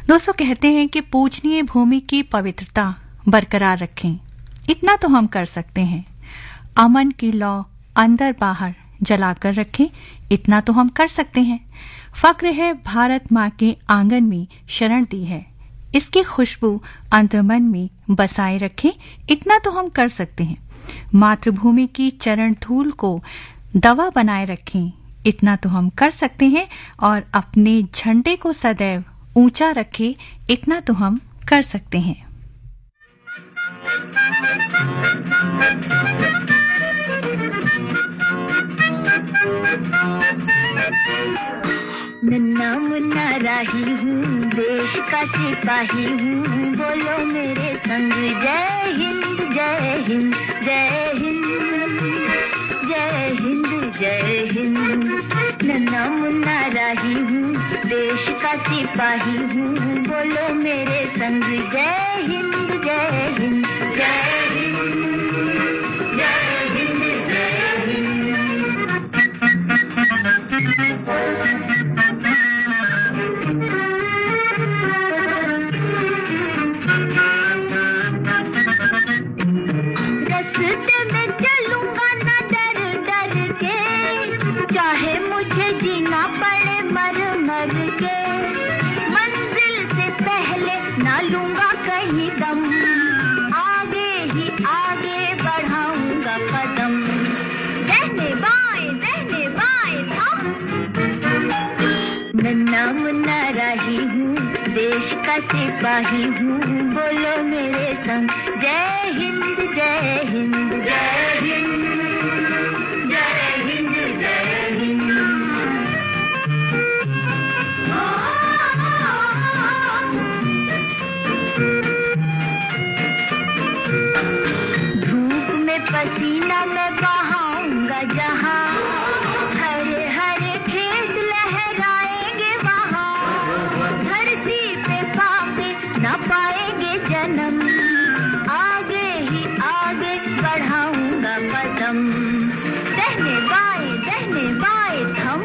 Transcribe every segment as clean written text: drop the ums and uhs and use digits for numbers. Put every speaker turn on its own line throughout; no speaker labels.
दोस्तों, कहते हैं कि पूजनीय भूमि की पवित्रता बरकरार रखें, इतना तो हम कर सकते हैं। अमन की लौ अंदर बाहर जलाकर रखें, इतना तो हम कर सकते हैं। फक्र है भारत माँ के आंगन में शरण दी है, इसकी खुशबू अंतर्मन में बसाए रखें, इतना तो हम कर सकते हैं। मातृभूमि की चरण धूल को दवा बनाए रखें, इतना तो हम कर सकते हैं। और अपने झंडे को सदैव ऊंचा रखें, इतना तो हम कर सकते हैं।
नन्ना मुन्ना राही हूँ, देश का सिपाही हूँ, बोलो मेरे संग जय हिंद जय हिंद जय हिंद जय हिंद जय हिंद। नन्ना मुन्ना राही हूँ, देश का सिपाही हूँ, बोलो मेरे संग जय हिंद जय हिंद जय हिंद जय हिंद जय हिंद। रस्ते में चलूंगा ना डर डर के, चाहे मुझे जीना पड़े मर मर के। मंजिल से पहले ना लूंगा कहीं दम, आगे ही आगे बढ़ाऊंगा कदम। दहने बाएं थम। नन्ना मुन्ना राही हूँ, देश का सिपाही हूँ, बोलो मेरे संग जय हिंद जय हिंद जय हिंद जय हिंद जय हिंद। धूप में पसीना मैं बहाऊंगा जहाँ, हरे हरे खेत लहराएंगे वहाँ। धरती पे पापे न पाएंगे जन्म, आगे ही आगे बढ़ाऊंगा कदम। दहने बाएं थम।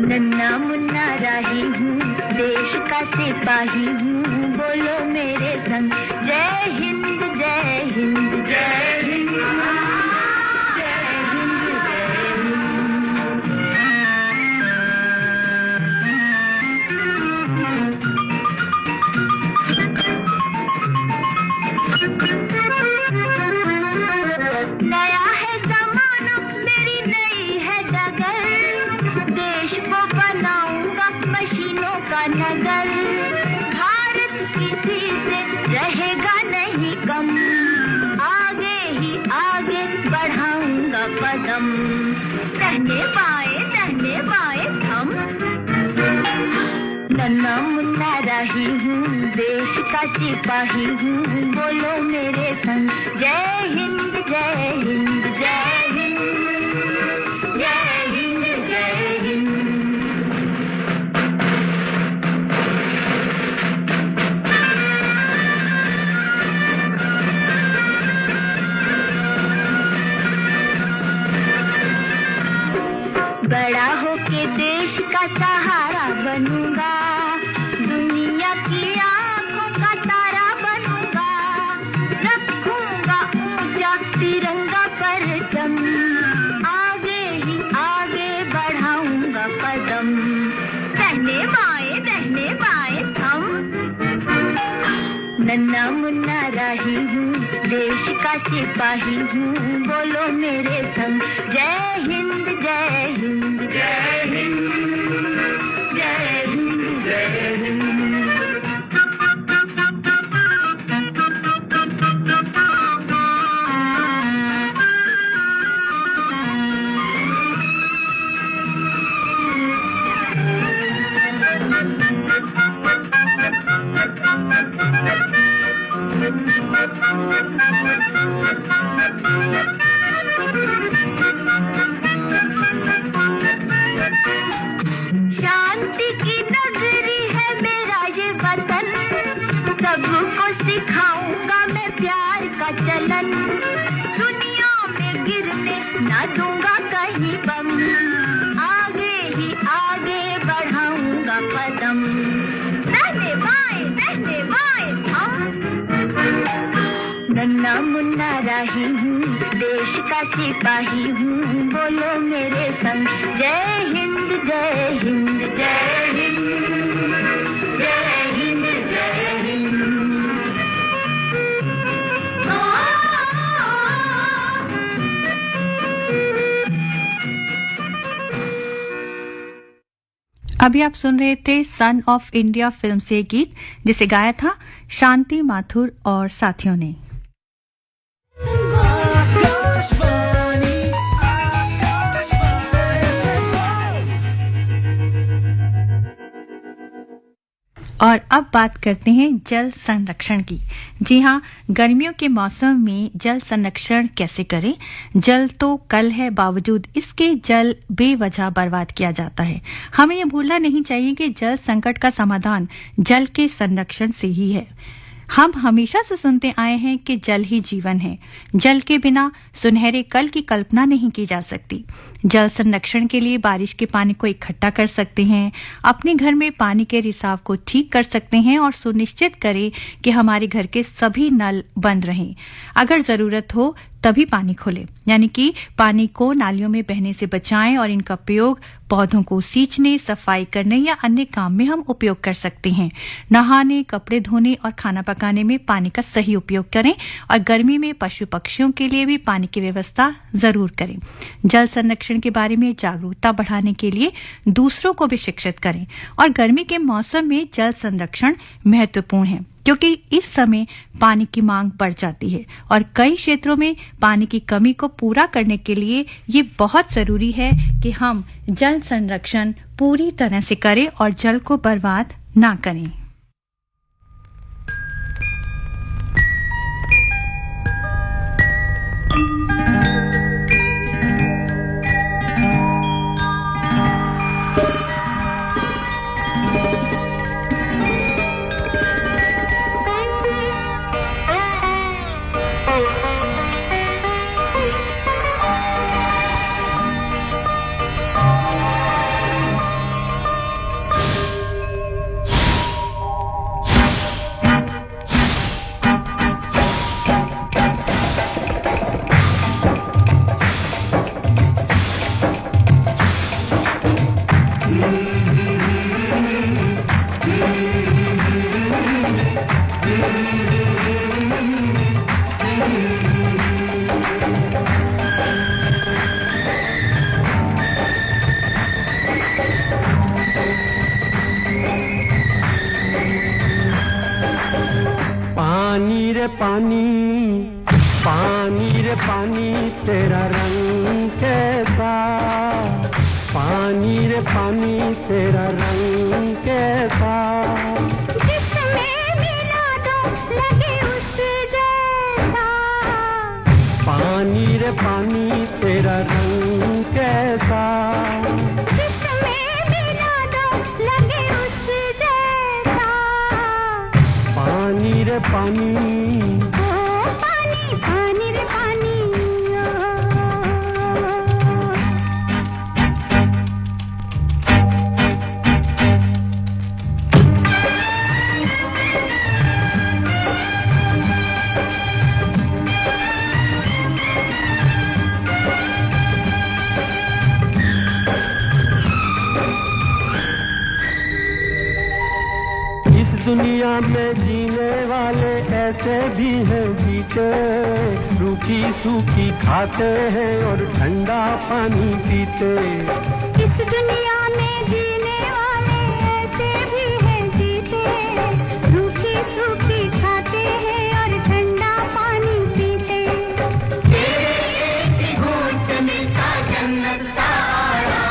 नन्ना मुन्ना राही हूँ, देश का सिपाही हूँ, बोलो मेरे संग जय हिंद जय हिंद जय हिंद जय हिंद जय हिंद। नया है जमाना, मेरी नई है डगर, देश को बनाऊंगा मशीनों का नगर। भारत किसी से रहेगा नहीं कम, आगे ही आगे बढ़ाऊंगा कदम। दहने बाएं थम। नन्ना मुन्ना राही हूँ, देश का सिपाही हूँ, बोलो मेरे संग जय हिंद जय हिंद जय हिंद जय हिंद जय हिंद। बड़ा होके देश का सहारा बनूंगा, दुनिया की आंखों का तारा बनूंगा। रखूंगा ऊंचा तिरंगा परचम, आगे ही आगे बढ़ाऊंगा कदम। दहने बाएं थम। नन्ना मुन्ना राही हूँ, देश का सिपाही हूँ, बोलो मेरे संग जय हिंद जय हिंद जय हिंद जय हिंद जय हिंद। शांति की नगरी है मेरा ये वतन, सबको सिखाऊंगा मैं प्यार का चलन। दुनिया में गिरने ना दूंगा कहीं बम, आगे ही आगे बढ़ाऊंगा कदम। से वाइस नन्ना मुन्ना राही हूँ देश का सिपाही हूँ बोलो मेरे संग जय हिंद जय हिंद जय हिंद जय हिंद जय हिंद।
अभी आप सुन रहे थे सन ऑफ इंडिया फिल्म से गीत जिसे गाया था शांति माथुर और साथियों ने। और अब बात करते हैं जल संरक्षण की। जी हाँ, गर्मियों के मौसम में जल संरक्षण कैसे करें। जल तो कल है, बावजूद इसके जल बेवजह बर्बाद किया जाता है। हमें यह भूलना नहीं चाहिए कि जल संकट का समाधान जल के संरक्षण से ही है। हम हमेशा से सुनते आए हैं कि जल ही जीवन है। जल के बिना सुनहरे कल की कल्पना नहीं की जा सकती। जल संरक्षण के लिए बारिश के पानी को इकट्ठा कर सकते हैं, अपने घर में पानी के रिसाव को ठीक कर सकते हैं और सुनिश्चित करें कि हमारे घर के सभी नल बंद रहें। अगर जरूरत हो तभी पानी खोलें, यानी कि पानी को नालियों में बहने से बचाएं और इनका प्रयोग पौधों को सींचने, सफाई करने या अन्य काम में हम उपयोग कर सकते हैं। नहाने, कपड़े धोने और खाना पकाने में पानी का सही उपयोग करें और गर्मी में पशु पक्षियों के लिए भी पानी की व्यवस्था जरूर करें। जल संरक्षण के बारे में जागरूकता बढ़ाने के लिए दूसरों को भी शिक्षित करें और गर्मी के मौसम में जल संरक्षण महत्वपूर्ण है क्योंकि इस समय पानी की मांग बढ़ जाती है और कई क्षेत्रों में पानी की कमी को पूरा करने के लिए ये बहुत जरूरी है कि हम जल संरक्षण पूरी तरह से करें और जल को बर्बाद ना करें।
पानी रे पानी तेरा रंग कैसा, पानी रे पानी तेरा रंग कैसा,
जिसमें मिला दो लगे उस जैसा,
पानी रे पानी तेरा रंग कैसा,
जिसमें मिला दो लगे उस जैसा,
पानी रे पानी
पानी रे पानी
दुनिया में जीने वाले ऐसे भी हैं जीते, रूखी सूखी खाते हैं और ठंडा पानी पीते।
इस दुनिया में जीने वाले ऐसे भी हैं जीते, रूखी सूखी खाते हैं और ठंडा पानी पीते। तेरे एक घूंट से मिलता जन्नत सारा,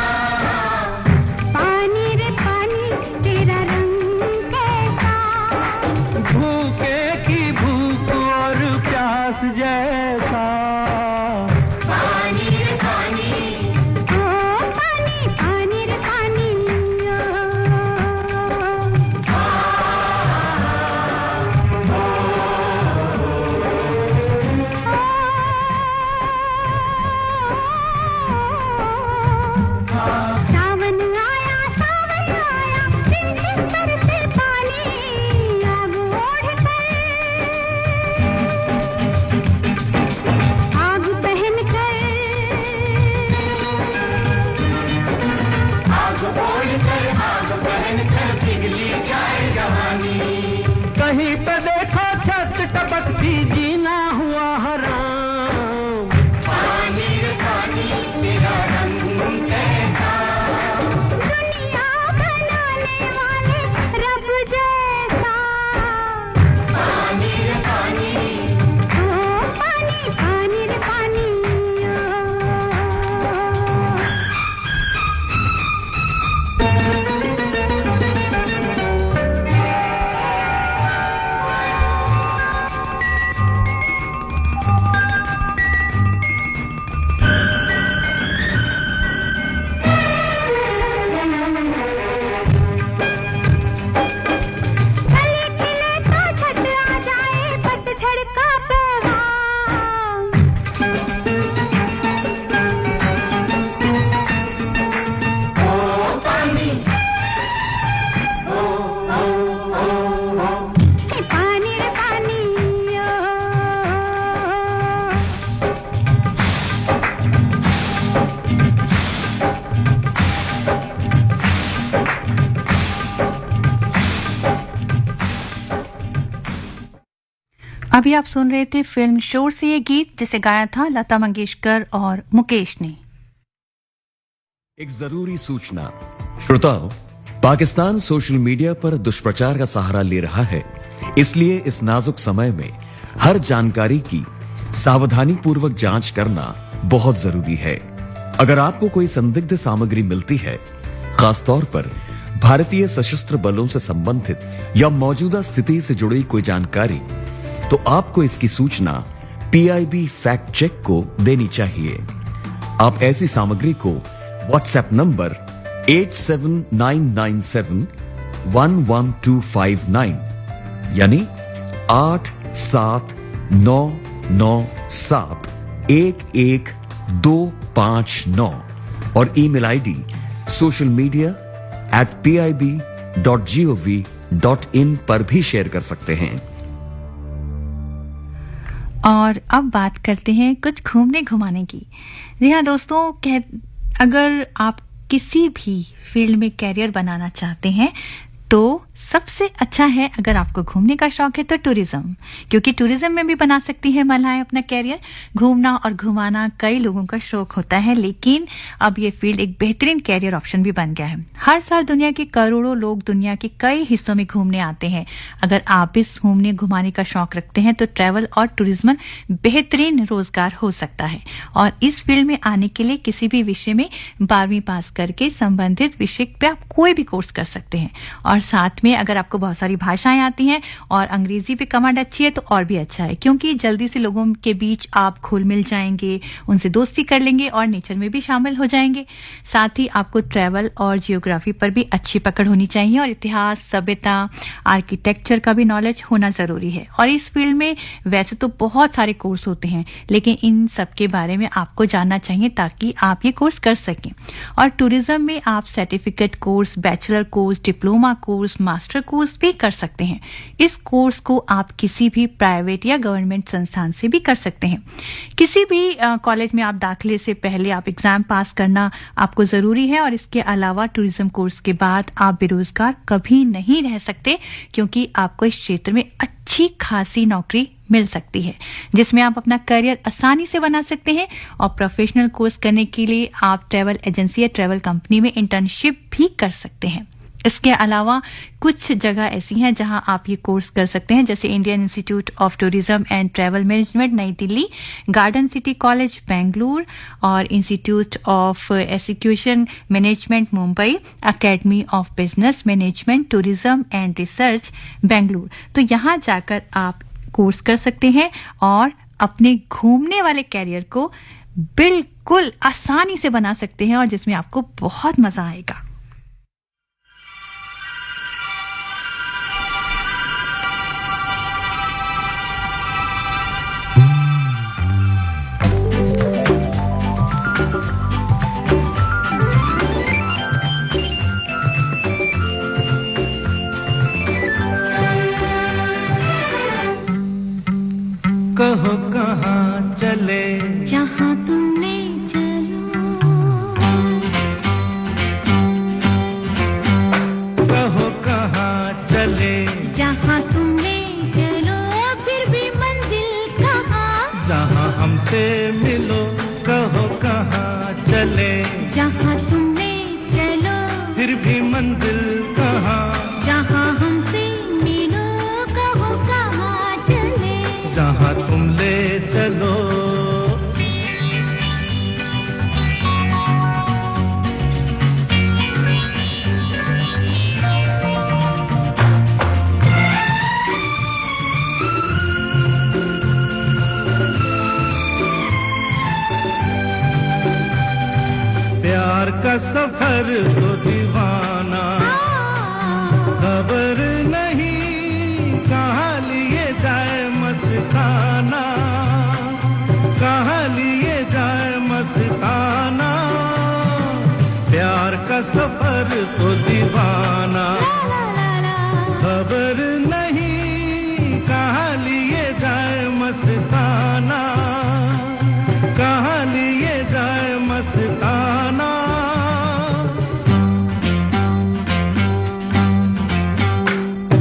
पानी रे पानी तेरा रंग
भूखे की भूख और प्यास जैसा,
पानी रे पानी, ओ पानी
कहीं पे देखो छत टपकती जीना हुआ हराम। पानी रे पानी तेरा रंग कैसा,
दुनिया बनाने वाले रब जैसा।
पानी रे पानी,
ओ पानी पानी रे पानी।
अभी आप सुन रहे थे फिल्म शोर से ये गीत जिसे गाया था लता मंगेशकर और मुकेश ने।
एक जरूरी सूचना। श्रोताओ, पाकिस्तान सोशल मीडिया पर दुष्प्रचार का सहारा ले रहा है, इसलिए इस नाजुक समय में हर जानकारी की सावधानी पूर्वक जांच करना बहुत जरूरी है। अगर आपको कोई संदिग्ध सामग्री मिलती है, खासतौर पर भारतीय सशस्त्र बलों से संबंधित या मौजूदा स्थिति से जुड़ी कोई जानकारी, तो आपको इसकी सूचना पीआईबी फैक्ट चेक को देनी चाहिए। आप ऐसी सामग्री को व्हाट्सएप नंबर 8799711259 यानी 8799711259 और ईमेल आईडी socialmedia@pib.gov.in पर भी शेयर कर सकते हैं।
और अब बात करते हैं कुछ घूमने घुमाने की। जी हाँ दोस्तों, अगर आप किसी भी फील्ड में कैरियर बनाना चाहते हैं तो सबसे अच्छा है, अगर आपको घूमने का शौक है तो टूरिज्म, क्योंकि टूरिज्म में भी बना सकती है महिलाएं अपना कैरियर। घूमना और घुमाना कई लोगों का शौक होता है, लेकिन अब ये फील्ड एक बेहतरीन कैरियर ऑप्शन भी बन गया है। हर साल दुनिया के करोड़ों लोग दुनिया के कई हिस्सों में घूमने आते हैं। अगर आप इस घूमने घुमाने का शौक रखते हैं तो ट्रैवल और टूरिज्म बेहतरीन रोजगार हो सकता है। और इस फील्ड में आने के लिए किसी भी विषय में 12वीं पास करके संबंधित विषय पे आप कोई भी कोर्स कर सकते हैं। और साथ में अगर आपको बहुत सारी भाषाएं आती हैं और अंग्रेजी पे कमांड अच्छी है तो और भी अच्छा है, क्योंकि जल्दी से लोगों के बीच आप घुल मिल जाएंगे, उनसे दोस्ती कर लेंगे और नेचर में भी शामिल हो जाएंगे। साथ ही आपको ट्रैवल और जियोग्राफी पर भी अच्छी पकड़ होनी चाहिए और इतिहास, सभ्यता, आर्किटेक्चर का भी नॉलेज होना जरूरी है। और इस फील्ड में वैसे तो बहुत सारे कोर्स होते हैं, लेकिन इन सब के बारे में आपको जानना चाहिए ताकि आप ये कोर्स कर सकें। और टूरिज्म में आप certificate course, bachelor course, diploma course, master course भी कर सकते हैं। इस कोर्स को आप किसी भी प्राइवेट या गवर्नमेंट संस्थान से भी कर सकते हैं। किसी भी कॉलेज में आप दाखिले से पहले आप एग्जाम पास करना आपको जरूरी है। और इसके अलावा टूरिज्म कोर्स के बाद आप बेरोजगार कभी नहीं रह सकते, क्योंकि आपको इस क्षेत्र में अच्छी खासी नौकरी मिल सकती है, जिसमें आप अपना करियर आसानी से बना सकते हैं। और प्रोफेशनल कोर्स करने के लिए आप ट्रैवल एजेंसी या ट्रैवल कंपनी में इंटर्नशिप भी कर सकते हैं। इसके अलावा कुछ जगह ऐसी हैं जहां आप ये कोर्स कर सकते हैं, जैसे Indian Institute of Tourism and Travel Management नई Delhi, Garden City College Bengaluru और Institute of Education Management Mumbai, Academy of Business Management Tourism and Research Bengaluru. तो यहां जाकर आप कोर्स कर सकते हैं और अपने घूमने वाले कैरियर को बिल्कुल आसानी से बना सकते हैं, और जिसमें आपको बहुत मजा आएगा।
कहो कहाँ चले,
जहाँ तुम ले चलो।
कहो कहाँ चले,
जहाँ तुम ले
हमसे मिलो, कहो कहाँ चले,
जहाँ तुम ले चलो,
फिर भी मंजिल कहाँ,
जहाँ हमसे मिलो, कहो कहाँ चले,
जहाँ तुम ले चलो। प्यार का सफर तो दीवाना, खबर नहीं कहाँ लिए जाए मस्ताना, कहाँ लिए जाए मस्ताना। प्यार का सफर तो दीवाना, खबर नहीं कहाँ लिए जाए मस्ताना, कहाँ लिए जाए मस्ताना।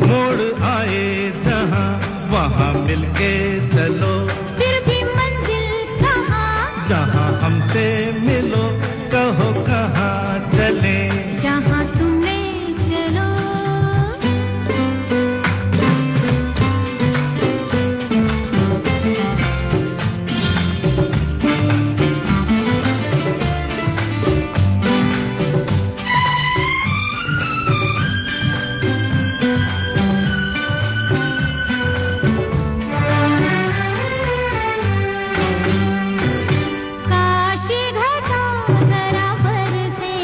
मोड़ आए जहाँ वहाँ मिलके चलो,
फिर भी मंजिल कहाँ,
जहाँ हमसे मिलो, कहो कहाँ चले,
जहाँ तुम ले चलो। काशी घटा जरा बरसे,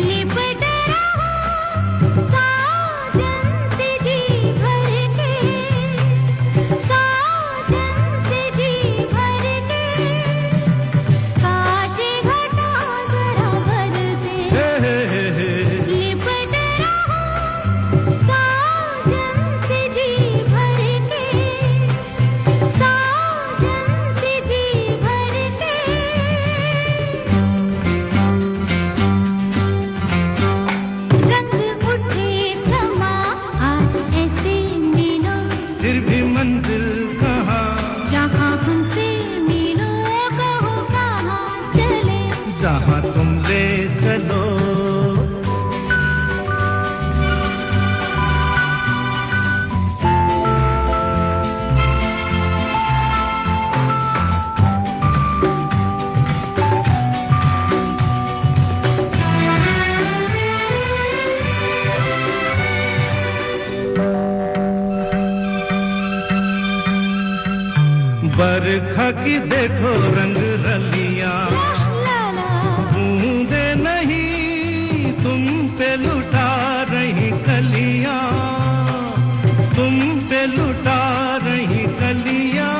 लिपट रहो साजन से जी भर के, साजन से जी भर के। काशी घटा जरा बरसे, लिपट रहो साजन से जी भर के, साजन से जी भर के। रंग उठे समा आज ऐसे मिलो,
फिर भी मंजिल कहाँ,
जहाँ हमसे मिलो, कहो कहाँ चले,
जहाँ तुम ले चलो। बरखा की देखो रंग रलियां,
ला ला
बूंदे नहीं तुम पे लुटा रही कलियां, तुम पे लुटा रही कलियां।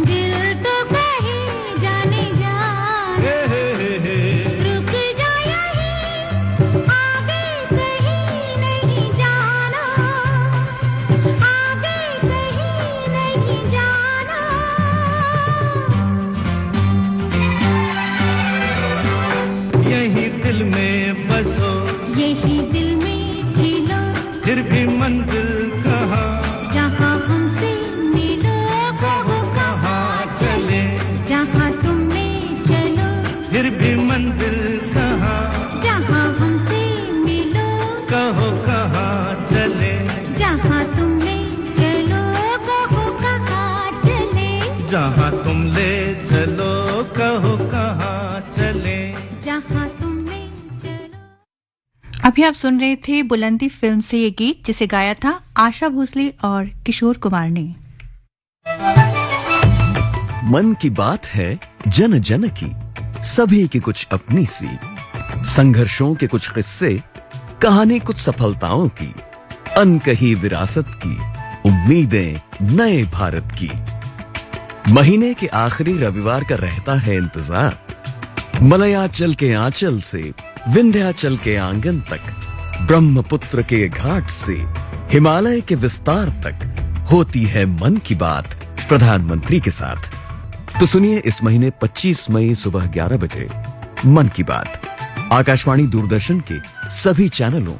दिल तो कहे जाने जा, रुक जा यहीं, आगे कहीं नहीं जाना, आगे कहीं नहीं जाना।
यही दिल में बसो,
यही दिल में खिलो,
फिर भी मंजिल कहाँ,
जहाँ हमसे मिलो, कहो
कहाँ चले,
जहाँ तुम ले चलो,
फिर भी मंजिल कहाँ,
जहाँ हमसे मिलो,
कहो कहाँ चले,
जहाँ तुम ले चलो, कहो कहाँ चले,
जहाँ तुम ले चलो, कहो कहाँ चले।
जहाँ तुम ले चलो।
अभी आप सुन रहे थे बुलंदी फिल्म से ये गीत, जिसे गाया था आशा भोसले और किशोर कुमार ने।
मन की बात है जन जन की, सभी की कुछ अपनी सी, संघर्षों के कुछ किस्से, कहानी कुछ सफलताओं की, अनकही विरासत की, उम्मीदें नए भारत की। महीने के आखिरी रविवार का रहता है इंतजार, मलयाचल के आंचल से विंध्याचल के आंगन तक, ब्रह्मपुत्र के घाट से हिमालय के विस्तार तक होती है मन की बात प्रधानमंत्री के साथ। तो सुनिए इस महीने 25 मई सुबह 11 बजे मन की बात आकाशवाणी दूरदर्शन के सभी चैनलों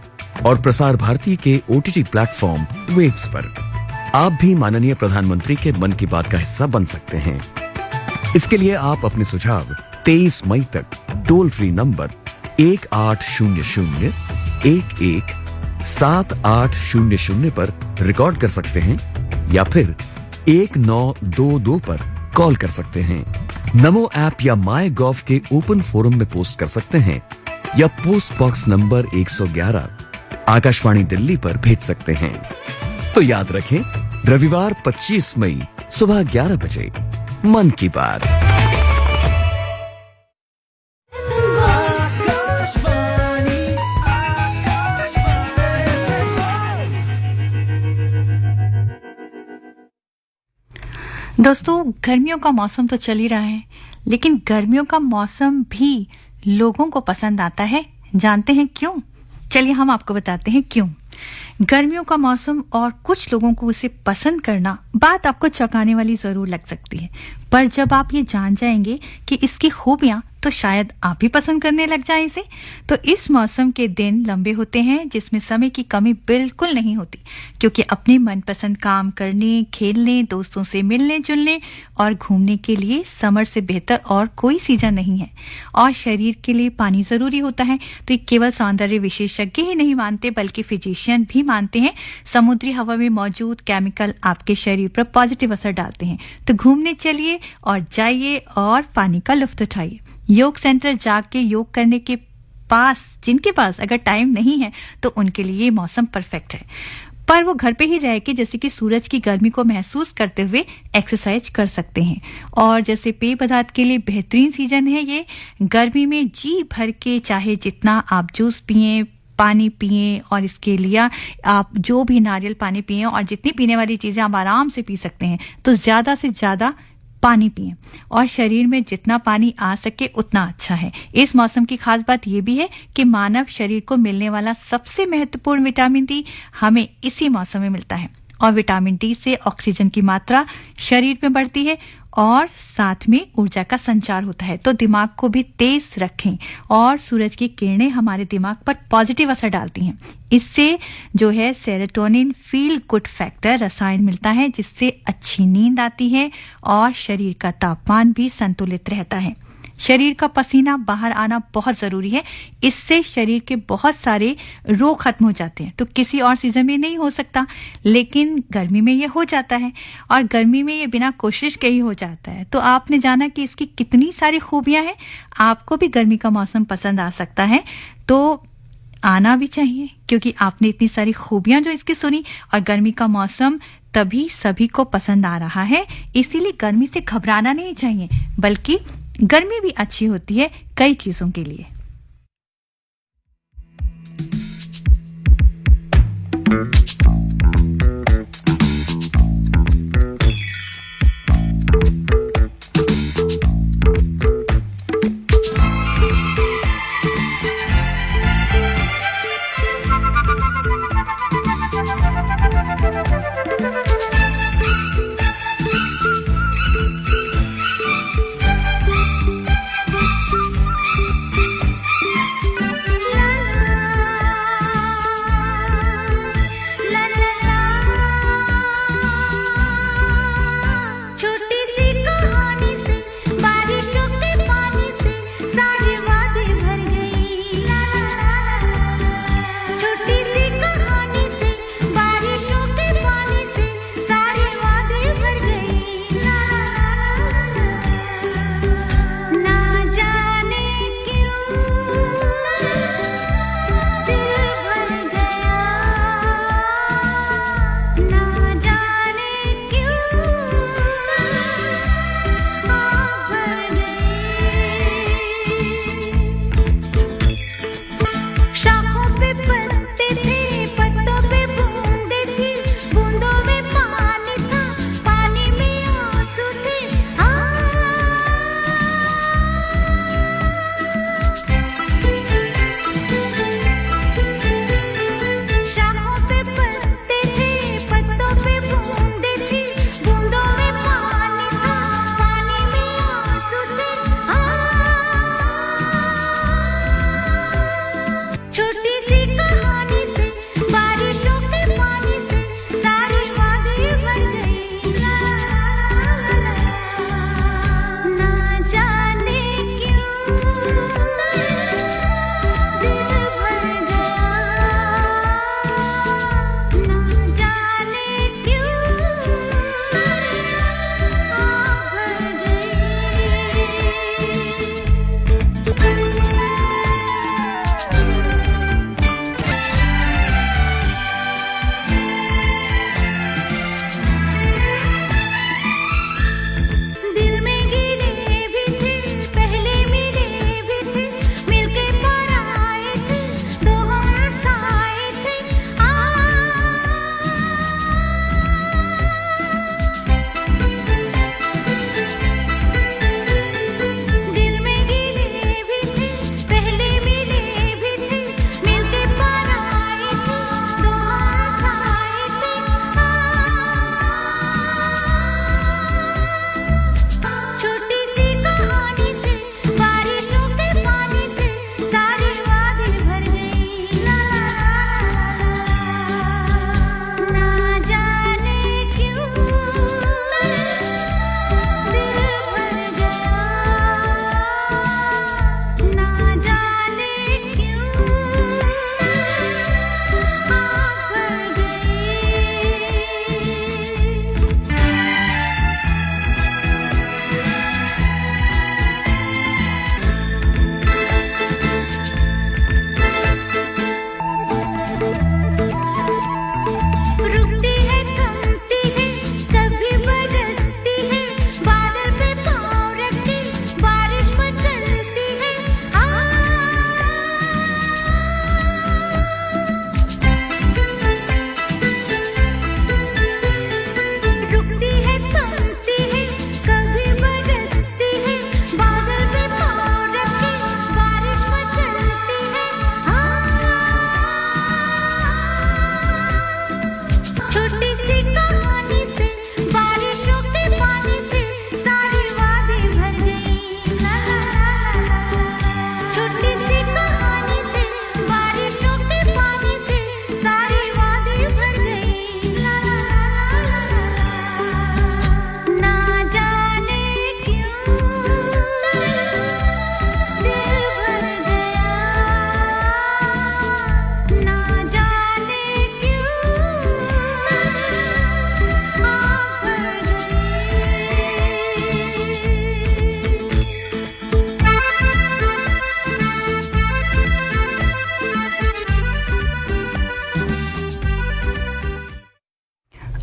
और प्रसार भारती के OTT प्लेटफॉर्म वेव्स पर। आप भी माननीय प्रधानमंत्री के मन की बात का हिस्सा बन सकते हैं। इसके लिए आप अपने सुझाव 23 मई तक टोल फ्री नंबर 1800-11-7800 पर रिकॉर्ड कर सकते हैं या फिर 1922 पर कॉल कर सकते हैं। नमो ऐप या माई गॉव के ओपन फोरम में पोस्ट कर सकते हैं या post box number 111 Akashvani Delhi पर भेज सकते हैं। तो याद रखें, रविवार 25 मई सुबह 11 बजे मन की बात।
दोस्तों, गर्मियों का मौसम तो चल ही रहा है, लेकिन गर्मियों का मौसम भी लोगों को पसंद आता है। जानते हैं क्यों? चलिए हम आपको बताते हैं क्यों। गर्मियों का मौसम और कुछ लोगों को उसे पसंद करना बात आपको चौंकाने वाली जरूर लग सकती है, पर जब आप ये जान जाएंगे कि इसकी खूबियां, तो शायद आप भी पसंद करने लग जाएं इसे। तो इस मौसम के दिन लंबे होते हैं जिसमें समय की कमी बिल्कुल नहीं होती, क्योंकि अपने मनपसंद काम करने, खेलने, दोस्तों से मिलने जुलने और घूमने के लिए समर से बेहतर और कोई सीजन नहीं है। और शरीर के लिए पानी जरूरी होता है, तो ये केवल सौंदर्य विशेषज्ञ ही नहीं मानते बल्कि फिजिशियन भी मानते हैं। समुद्री हवा में मौजूद केमिकल आपके शरीर पर पॉजिटिव असर डालते हैं। तो घूमने चलिए और जाइए और पानी का लुत्फ उठाइए। योग सेंटर जाके योग करने के पास, जिनके पास अगर टाइम नहीं है तो उनके लिए ये मौसम परफेक्ट है, पर वो घर पे ही रह के जैसे कि सूरज की गर्मी को महसूस करते हुए एक्सरसाइज कर सकते हैं। और जैसे पेय पदार्थ के लिए बेहतरीन सीजन है ये। गर्मी में जी भर के चाहे जितना आप जूस पिए, पानी पिए, और इसके लिए आप जो भी नारियल पानी पिए और जितनी पीने वाली चीजें आप आराम से पी सकते हैं, तो ज्यादा से ज्यादा पानी पिएं और शरीर में जितना पानी आ सके उतना अच्छा है। इस मौसम की खास बात यह भी है कि मानव शरीर को मिलने वाला सबसे महत्वपूर्ण विटामिन डी हमें इसी मौसम में मिलता है, और विटामिन डी से ऑक्सीजन की मात्रा शरीर में बढ़ती है और साथ में ऊर्जा का संचार होता है। तो दिमाग को भी तेज रखें, और सूरज की किरणें हमारे दिमाग पर पॉजिटिव असर डालती हैं। इससे जो है सेरोटोनिन फील गुड फैक्टर रसायन मिलता है, जिससे अच्छी नींद आती है और शरीर का तापमान भी संतुलित रहता है। शरीर का पसीना बाहर आना बहुत जरूरी है, इससे शरीर के बहुत सारे रोग खत्म हो जाते हैं। तो किसी और सीजन में नहीं हो सकता, लेकिन गर्मी में ये हो जाता है, और गर्मी में ये बिना कोशिश के ही हो जाता है। तो आपने जाना कि इसकी कितनी सारी खूबियां हैं। आपको भी गर्मी का मौसम पसंद आ सकता है, तो आना भी चाहिए, क्योंकि आपने इतनी सारी खूबियां जो इसकी सुनी, और गर्मी का मौसम तभी सभी को पसंद आ रहा है। इसीलिए गर्मी से घबराना नहीं चाहिए, बल्कि गर्मी भी अच्छी होती है कई चीजों के लिए।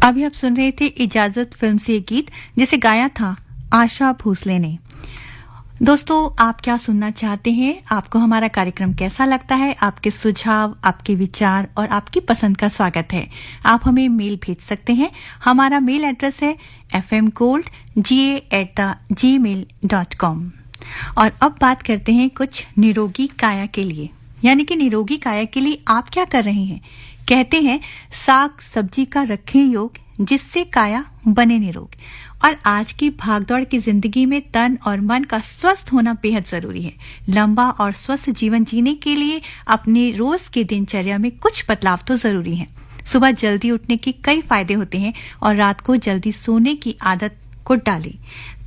अभी आप सुन रहे थे इजाजत फिल्म से एक गीत जिसे गाया था आशा भोसले ने। दोस्तों, आप क्या सुनना चाहते हैं? आपको हमारा कार्यक्रम कैसा लगता है? आपके सुझाव, आपके विचार और आपकी पसंद का स्वागत है। आप हमें मेल भेज सकते हैं। हमारा मेल एड्रेस है fmgold@gmail.com। और अब बात करते हैं कुछ निरोगी काया के लिए, यानी कि निरोगी काया के लिए आप क्या कर रहे हैं? कहते हैं साग सब्जी का रखें योग, जिससे काया बने निरोग। और आज की भागदौड़ की जिंदगी में तन और मन का स्वस्थ होना बेहद जरूरी है। लंबा और स्वस्थ जीवन जीने के लिए अपने रोज की दिनचर्या में कुछ बदलाव तो जरूरी है। सुबह जल्दी उठने के कई फायदे होते हैं और रात को जल्दी सोने की आदत को डालें,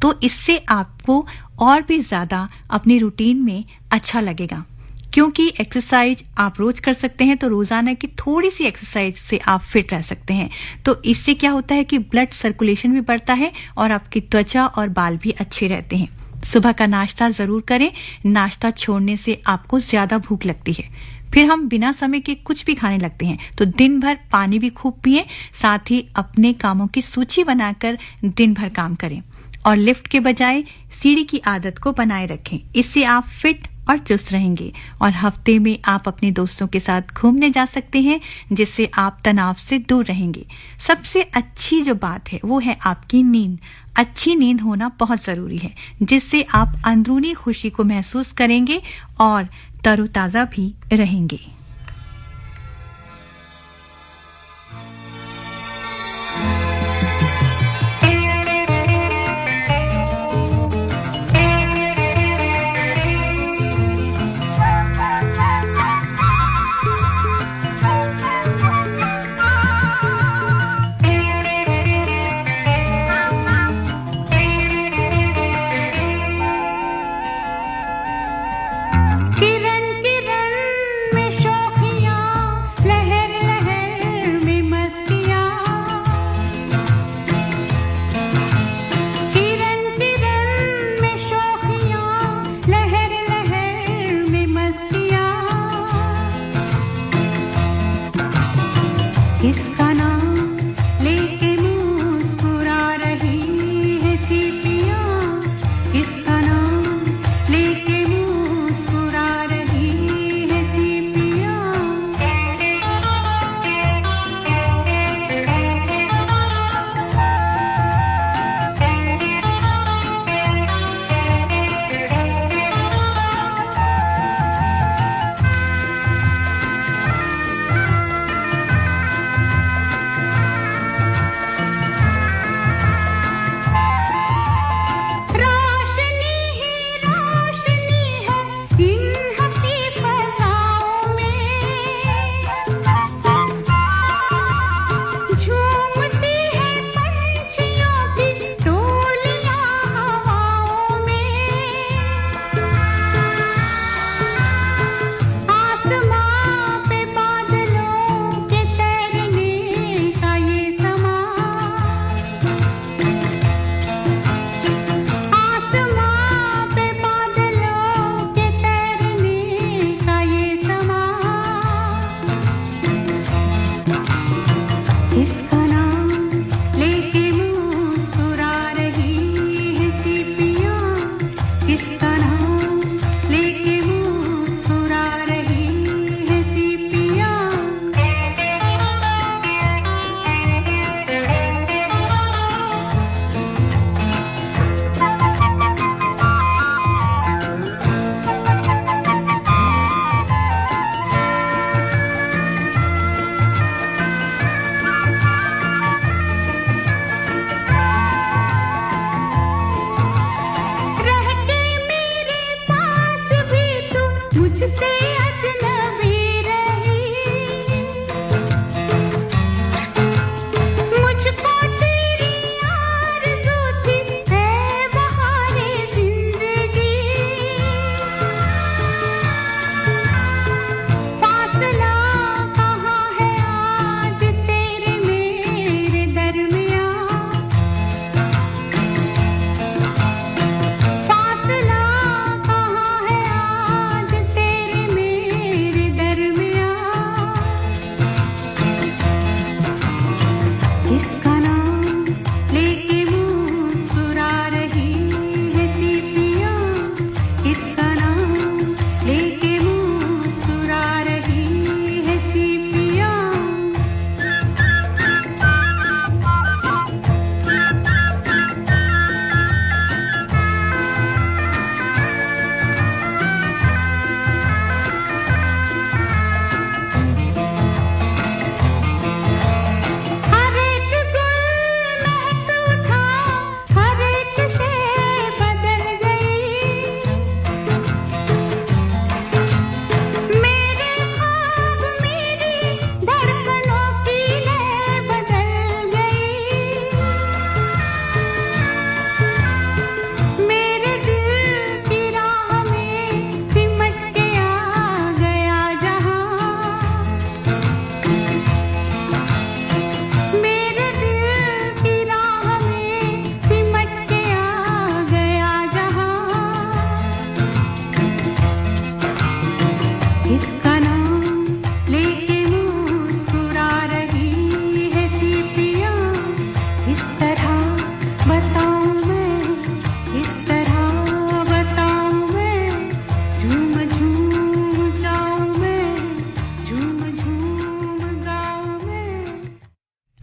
तो इससे आपको और भी ज्यादा अपनी रूटीन में अच्छा लगेगा। क्योंकि एक्सरसाइज आप रोज कर सकते हैं, तो रोजाना की थोड़ी सी एक्सरसाइज से आप फिट रह सकते हैं। तो इससे क्या होता है कि ब्लड सर्कुलेशन भी बढ़ता है और आपकी त्वचा और बाल भी अच्छे रहते हैं। सुबह का नाश्ता जरूर करें। नाश्ता छोड़ने से आपको ज्यादा भूख लगती है, फिर हम बिना समय के कुछ भी खाने लगते हैं। तो दिन भर पानी भी खूब पिएं, साथ ही अपने कामों की सूची बनाकर दिन भर काम करें और लिफ्ट के बजाय सीढ़ी की आदत को बनाए रखें। इससे आप फिट और चुस्त रहेंगे और हफ्ते में आप अपने दोस्तों के साथ घूमने जा सकते हैं, जिससे आप तनाव से दूर रहेंगे। सबसे अच्छी जो बात है वो है आपकी नींद। अच्छी नींद होना बहुत जरूरी है, जिससे आप अंदरूनी खुशी को महसूस करेंगे और तरोताजा भी रहेंगे।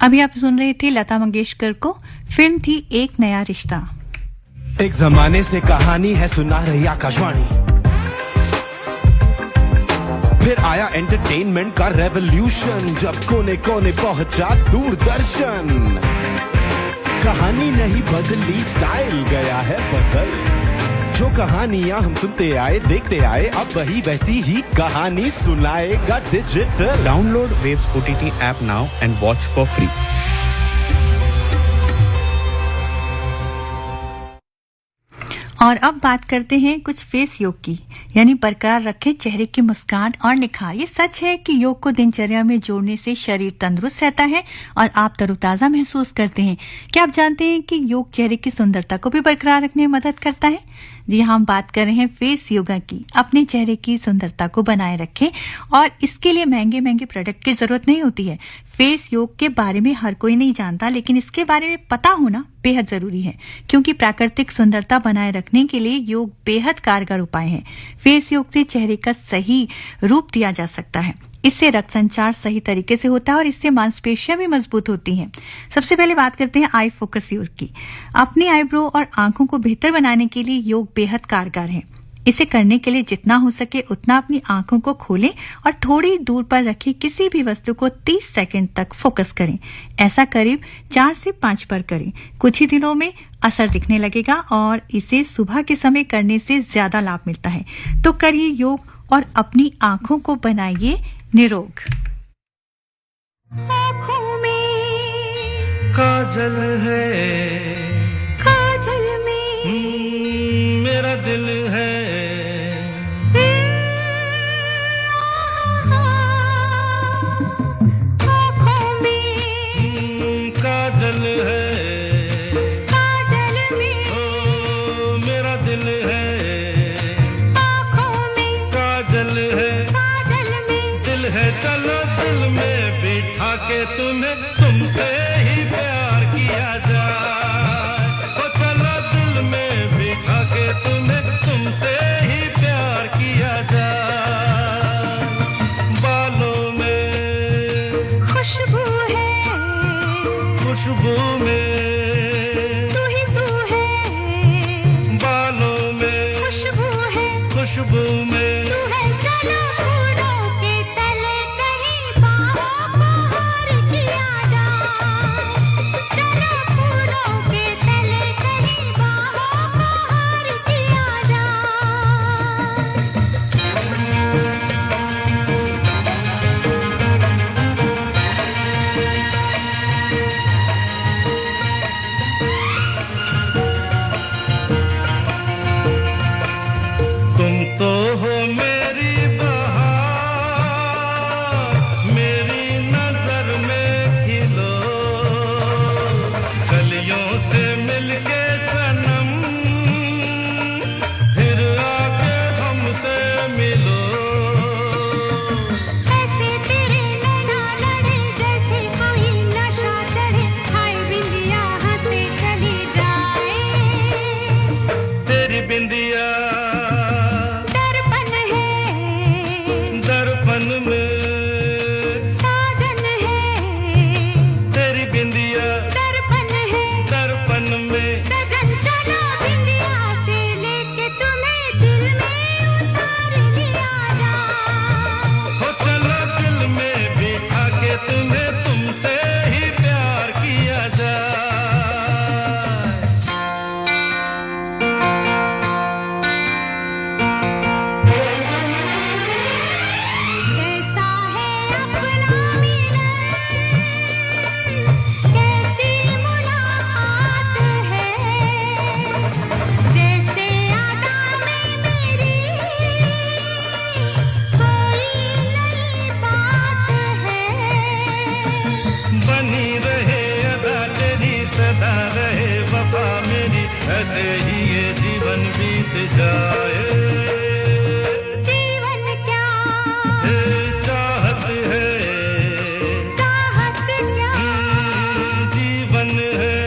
अभी आप सुन रहे थे लता मंगेशकर को, फिल्म थी एक नया रिश्ता।
एक जमाने से कहानी है सुना रही आकाशवाणी, फिर आया एंटरटेनमेंट का रेवोल्यूशन, जब कोने कोने पहुंचा दूरदर्शन। कहानी नहीं बदली, स्टाइल गया है बदल, जो कहानियां हम सुनते आए देखते आए, अब वही वैसी ही कहानी सुनाएगा digital.
Download waves OTT app now and watch for free.
और अब बात करते हैं कुछ फेस योग की, यानी बरकरार रखे चेहरे की मुस्कान और निखार। ये सच है कि योग को दिनचर्या में जोड़ने से शरीर तंदुरुस्त रहता है और आप तरोताजा महसूस करते हैं। क्या आप जानते हैं कि योग चेहरे की सुंदरता को भी बरकरार रखने में मदद करता है? जी हाँ, हम बात कर रहे हैं फेस योगा की। अपने चेहरे की सुंदरता को बनाए रखें और इसके लिए महंगे महंगे प्रोडक्ट की जरूरत नहीं होती है। फेस योग के बारे में हर कोई नहीं जानता, लेकिन इसके बारे में पता होना बेहद जरूरी है, क्योंकि प्राकृतिक सुंदरता बनाए रखने के लिए योग बेहद कारगर उपाय है। फेस योग से चेहरे का सही रूप दिया जा सकता है। इससे रक्त संचार सही तरीके से होता है और इससे मांसपेशियां भी मजबूत होती हैं। सबसे पहले बात करते हैं आई फोकस योग की। अपनी आईब्रो और आंखों को बेहतर बनाने के लिए योग बेहद कारगर है। इसे करने के लिए जितना हो सके उतना अपनी आंखों को खोलें और थोड़ी दूर पर रखी किसी भी वस्तु को 30 सेकंड तक फोकस करें। ऐसा करीब 4 से 5 बार करें। कुछ ही दिनों में असर दिखने लगेगा और इसे सुबह के समय करने से ज्यादा लाभ मिलता है। तो करिए योग और अपनी आंखों को बनाइए निरोग।
आँखों में
काजल है,
काजल में
मेरा दिल है,
आँखों में
काजल है,
काजल में
ओ मेरा दिल है,
आँखों में
काजल है,
काजल में
दिल है, चलो दिल में बिठा के तुम्हें तुमसे ही प्यार किया जाए। ओ चलो दिल में बिठा के तुम्हें तुमसे ही प्यार किया जाए। बालों में
खुशबू है,
खुशबू में,
तू ही तू है,
बालों में
खुशबू है,
खुशबू में,
तू है। चलो फूलों के तले कहीं बाहों को हार किया जाए। चलो फूलों के तले कहीं बाहों को हार किया जाए।
तुम तो हो मेरी बहार, मेरी नजर में खिलो, कलियों से मिलके सनम, फिर आके हमसे मिलो।
ऐसे तेरे नैना लड़े जैसे कोई नशा चढ़े, हाय बिंदिया हंसे चली जाए।
तेरी बिंदिया
दर्पण है,
दर्पण में,
साजन है,
तेरी बिंदिया
दर्पण है,
दर्पण में,
सजन। चलो बिंदिया से लेके तुम्हें दिल में उतार लिया जाए।
हो चलो दिल में बिठा के तुम्हें तुमसे ही प्यार किया जाए।
कैसा है अपना मिलन, कैसी मुलाकात है, जैसे आदा में मेरी कोई नई बात है।
बनी रहे अदा तेरी, सदा रहे वफा मेरी, ऐसे ही ये जीवन बीत जाए।
जीवन क्या,
ये चाहत है,
चाहत क्या,
जीवन है,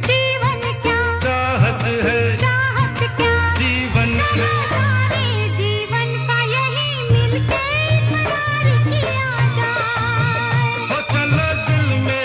जीवन क्या,
चाहत है,
चाहत क्या।
जीवन
चलो
है।
सारे जीवन का यही मिलके इकरार किया जाए।
हो चलो दिल में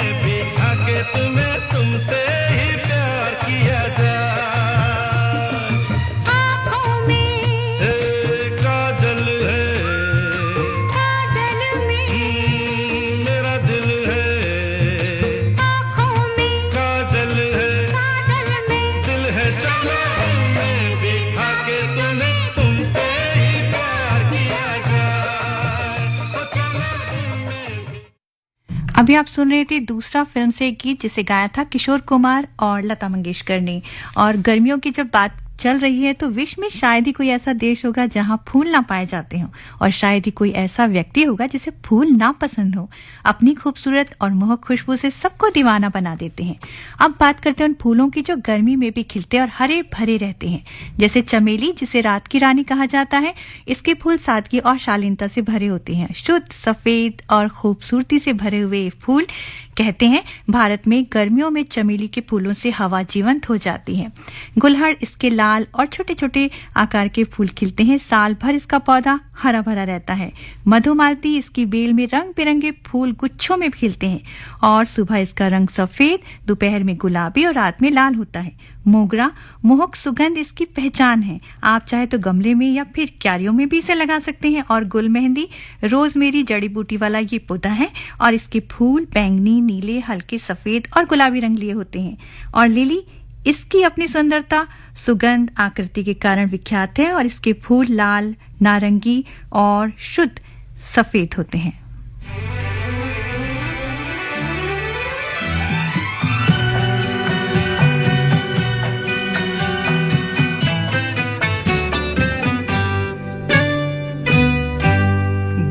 अभी आप सुन रहे थे दूसरा फिल्म से एक गीत जिसे गाया था किशोर कुमार और लता मंगेशकर ने। और गर्मियों की जब बात चल रही है तो विश्व में शायद ही कोई ऐसा देश होगा जहां फूल ना पाए जाते हों, और शायद ही कोई ऐसा व्यक्ति होगा जिसे फूल ना पसंद हो। अपनी खूबसूरत और मोहक खुशबू से सबको दीवाना बना देते हैं। अब बात करते हैं उन फूलों की जो गर्मी में भी खिलते और हरे भरे रहते हैं, जैसे चमेली जिसे रात की रानी कहा जाता है। इसके फूल सादगी और शालीनता से भरे होते हैं। शुद्ध सफेद और खूबसूरती से भरे हुए फूल कहते हैं भारत में गर्मियों में चमेली के फूलों से हवा जीवंत हो जाती है। गुलहड़ इसके लाल और छोटे छोटे आकार के फूल खिलते हैं। साल भर इसका पौधा हरा भरा रहता है। मधुमालती इसकी बेल में रंग बिरंगे फूल गुच्छों में खिलते हैं और सुबह इसका रंग सफेद, दोपहर में गुलाबी और रात में लाल होता है। मोगरा मोहक सुगंध इसकी पहचान है। आप चाहे तो गमले में या फिर क्यारियों में भी इसे लगा सकते हैं। और गुल मेहंदी रोजमेरी जड़ी बूटी वाला ये पौधा है और इसके फूल बैंगनी, नीले, हल्के सफेद और गुलाबी रंग लिए होते हैं। और लिली इसकी अपनी सुंदरता, सुगंध, आकृति के कारण विख्यात है और इसके फूल लाल, नारंगी और शुद्ध सफेद होते हैं।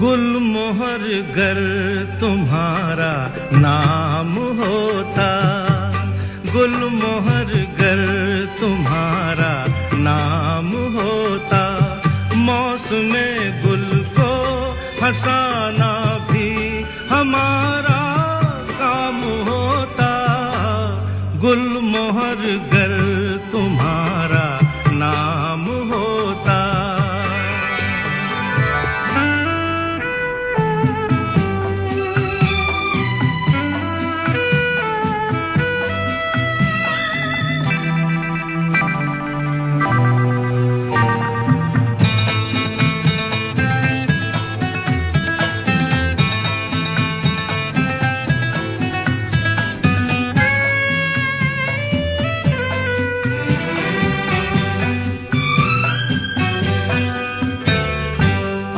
गुलमोहर गर तुम्हारा नाम होता, गुलमोहर गर तुम्हारा नाम होता, मौसमे गुल को हंसाना भी हमारा काम होता। गुलमोहर गर तुम्हारा नाम होता।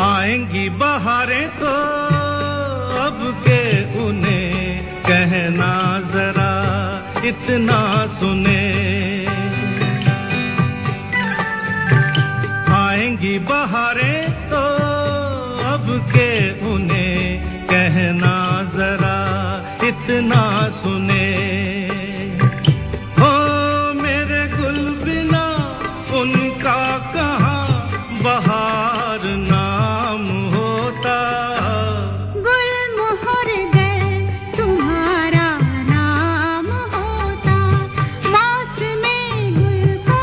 आएंगी बहारें तो अब के उन्हें कहना जरा इतना सुने। आएंगी बहारें तो अब के उन्हें कहना जरा इतना सुने। हो मेरे गुल बिना उनका कहाँ बहार नाम होता।
गुलमोहर गर तुम्हारा नाम होता, मौसमे गुल को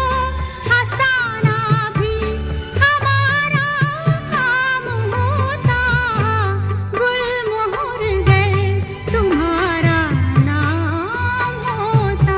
हंसाना भी हमारा काम होता। गुलमोहर गर तुम्हारा नाम होता।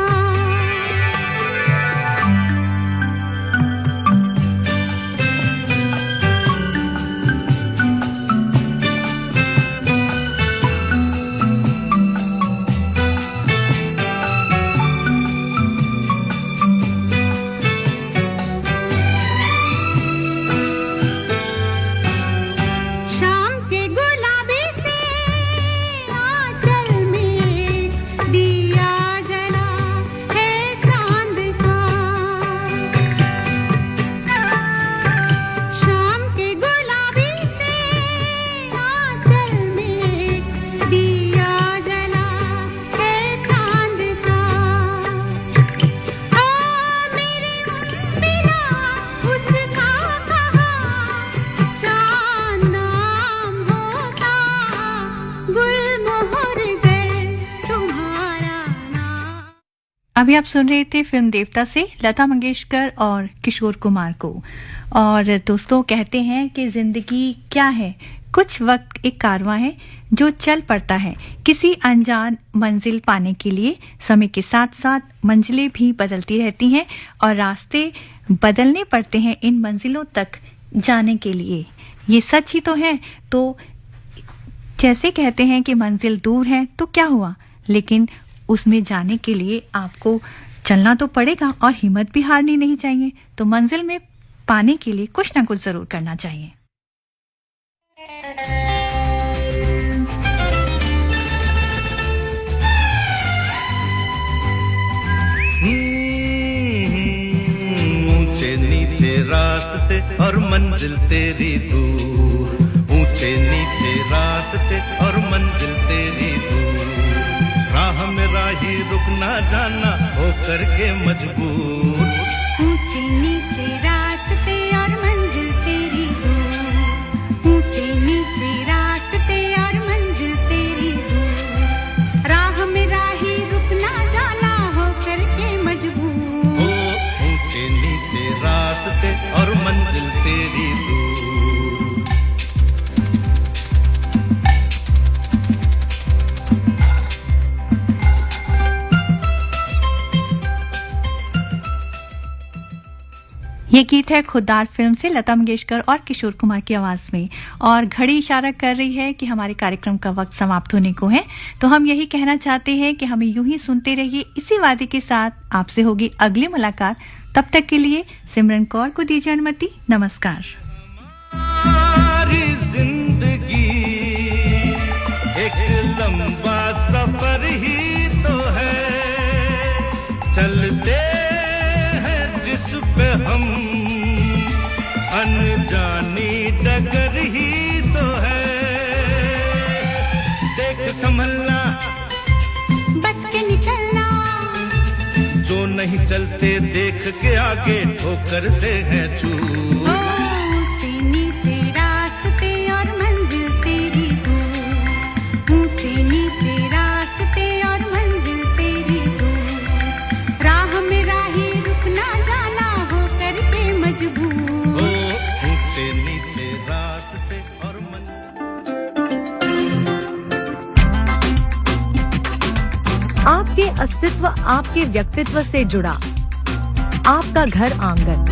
शाम के गुलाबी से आंचल में दिया जला है चांद का। शाम के गुलाबी से आंचल में दिया जला है चांद का। ओ मेरे बिना उसका कहाँ चांद नाम होता। गुलमोहर गर तुम्हारा नाम।
अभी आप सुन रहे थे फिल्म देवता से लता मंगेशकर और किशोर कुमार को। और दोस्तों कहते हैं कि जिंदगी क्या है, कुछ वक्त एक कारवां है जो चल पड़ता है किसी अनजान मंजिल पाने के लिए। समय के साथ साथ मंजिलें भी बदलती रहती हैं और रास्ते बदलने पड़ते हैं इन मंजिलों तक जाने के लिए। ये सच ही तो है। तो जैसे कहते हैं कि मंजिल दूर है तो क्या हुआ, लेकिन उसमें जाने के लिए आपको चलना तो पड़ेगा और हिम्मत भी हारनी नहीं चाहिए। तो मंजिल में पाने के लिए कुछ ना कुछ जरूर करना चाहिए।
रास्ते और मंजिल तेरी दूर, ऊंचे नीचे रास्ते और मंजिल तेरी दूर, राह में राही रुक ना जाना हो करके मजबूर,
ऊंचे नीचे रास्ते और मंजिल तेरी दूर, ऊंचे नीचे रास्ते और मंजिल तेरी दूर, राह में राही रुक ना जाना हो करके मजबूर,
ऊंचे नीचे रास्ते और मंजिल तेरी दूर।
ये गीत है खुददार फिल्म से लता मंगेशकर और किशोर कुमार की आवाज में। और घड़ी इशारा कर रही है कि हमारे कार्यक्रम का वक्त समाप्त होने को है, तो हम यही कहना चाहते हैं कि हमें यूं ही सुनते रहिए। इसी वादे के साथ आपसे होगी अगली मुलाकात। तब तक के लिए सिमरन कौर को दीजिए अनुमति। नमस्कार।
हमारी जिंदगी एक लंबा सफर ही तो है, चलते हैं जिस पे हम अनजानी डगर ही तो है, देख संभलना
बच के निकलना,
जो नहीं चलते देख के आगे ठोकर से है चूर,
ऊंचे नीचे रास्ते और मंजिल तेरी दूर, ऊंचे नीचे रास्ते और मंजिल तेरी दूर, राह में राही रुक ना जाना हो करके मजबूर,
ऊंचे नीचे रास्ते और
आपके अस्तित्व आपके व्यक्तित्व से जुड़ा, आपका घर आंगन